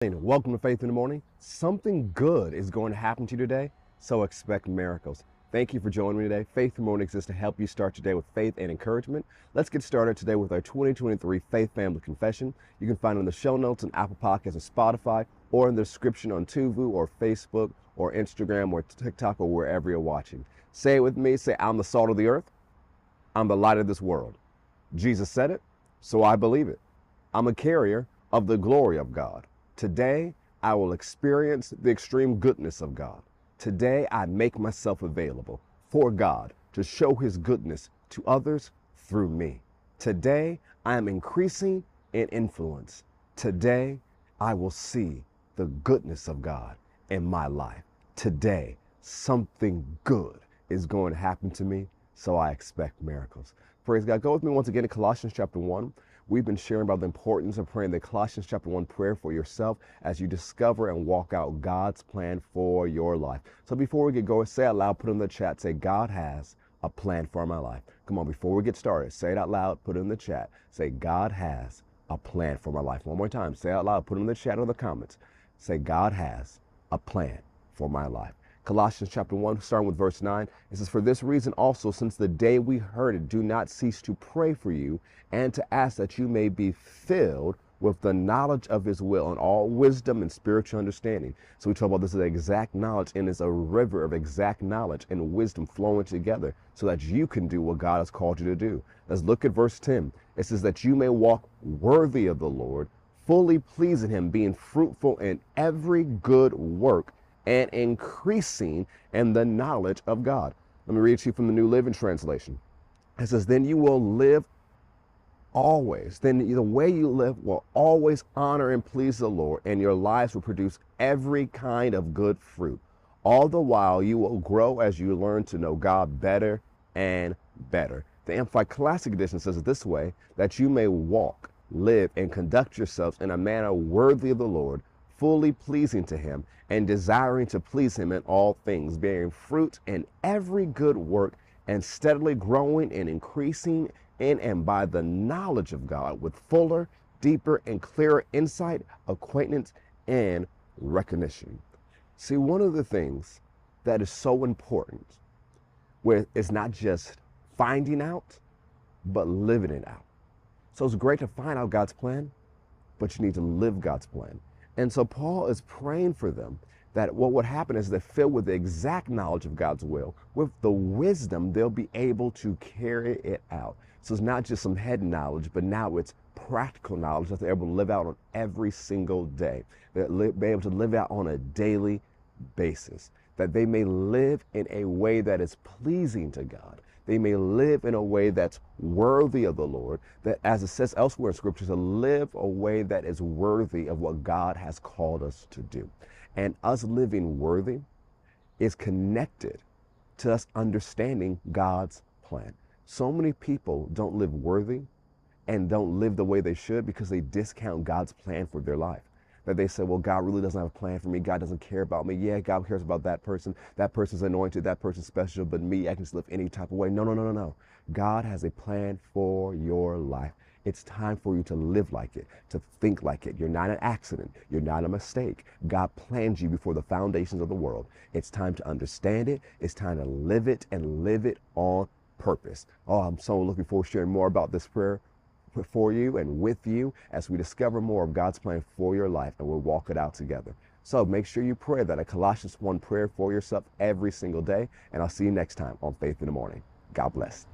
Welcome to Faith in the Morning. Something good is going to happen to you today, so expect miracles. Thank you for joining me today. Faith in the Morning exists to help you start your day with faith and encouragement. Let's get started today with our 2023 Faith Family Confession. You can find it in the show notes on Apple Podcasts or Spotify, or in the description on Tuvu or Facebook or Instagram or TikTok or wherever you're watching. Say it with me. Say, I'm the salt of the earth. I'm the light of this world. Jesus said it, so I believe it. I'm a carrier of the glory of God. Today, I will experience the extreme goodness of God. Today, I make myself available for God to show his goodness to others through me. Today, I am increasing in influence. Today, I will see the goodness of God in my life. Today, something good is going to happen to me, so I expect miracles. Praise God. Go with me once again to Colossians chapter 1. We've been sharing about the importance of praying the Colossians chapter 1 prayer for yourself as you discover and walk out God's plan for your life. So before we get going, say out loud, put it in the chat, say, God has a plan for my life. Come on, before we get started, say it out loud, put it in the chat. Say, God has a plan for my life. One more time, say it out loud, put it in the chat or the comments. Say, God has a plan for my life. Colossians chapter 1, starting with verse 9, it says, for this reason also, since the day we heard it, do not cease to pray for you and to ask that you may be filled with the knowledge of his will and all wisdom and spiritual understanding. So we talk about this as exact knowledge, and it's a river of exact knowledge and wisdom flowing together so that you can do what God has called you to do. Let's look at verse 10. It says that you may walk worthy of the Lord, fully pleasing him, being fruitful in every good work and increasing in the knowledge of God. Let me read to you from the New Living Translation. It says, then you will live always. Then the way you live will always honor and please the Lord, and your lives will produce every kind of good fruit. All the while you will grow as you learn to know God better and better. The Amplified Classic Edition says it this way, that you may walk, live, and conduct yourselves in a manner worthy of the Lord, fully pleasing to him and desiring to please him in all things, bearing fruit in every good work and steadily growing and increasing in and by the knowledge of God with fuller, deeper, and clearer insight, acquaintance, and recognition. See, one of the things that is so important where it's not just finding out, but living it out. So it's great to find out God's plan, but you need to live God's plan. And so Paul is praying for them that what would happen is they're filled with the exact knowledge of God's will. With the wisdom, they'll be able to carry it out. So it's not just some head knowledge, but now it's practical knowledge that they're able to live out on every single day. They'll be able to live out on a daily basis. That they may live in a way that is pleasing to God. They may live in a way that's worthy of the Lord, that as it says elsewhere in Scripture, to live a way that is worthy of what God has called us to do. And us living worthy is connected to us understanding God's plan. So many people don't live worthy and don't live the way they should because they discount God's plan for their life. That they say, well, God really doesn't have a plan for me. God doesn't care about me. Yeah, God cares about that person. That person's anointed. That person's special. But me, I can just live any type of way. No, no, no, no, no. God has a plan for your life. It's time for you to live like it, to think like it. You're not an accident. You're not a mistake. God planned you before the foundations of the world. It's time to understand it. It's time to live it and live it on purpose. Oh, I'm so looking forward to sharing more about this prayer for you and with you as we discover more of God's plan for your life, and we'll walk it out together. So make sure you pray that a Colossians 1 prayer for yourself every single day, and I'll see you next time on Faith in the Morning. God bless.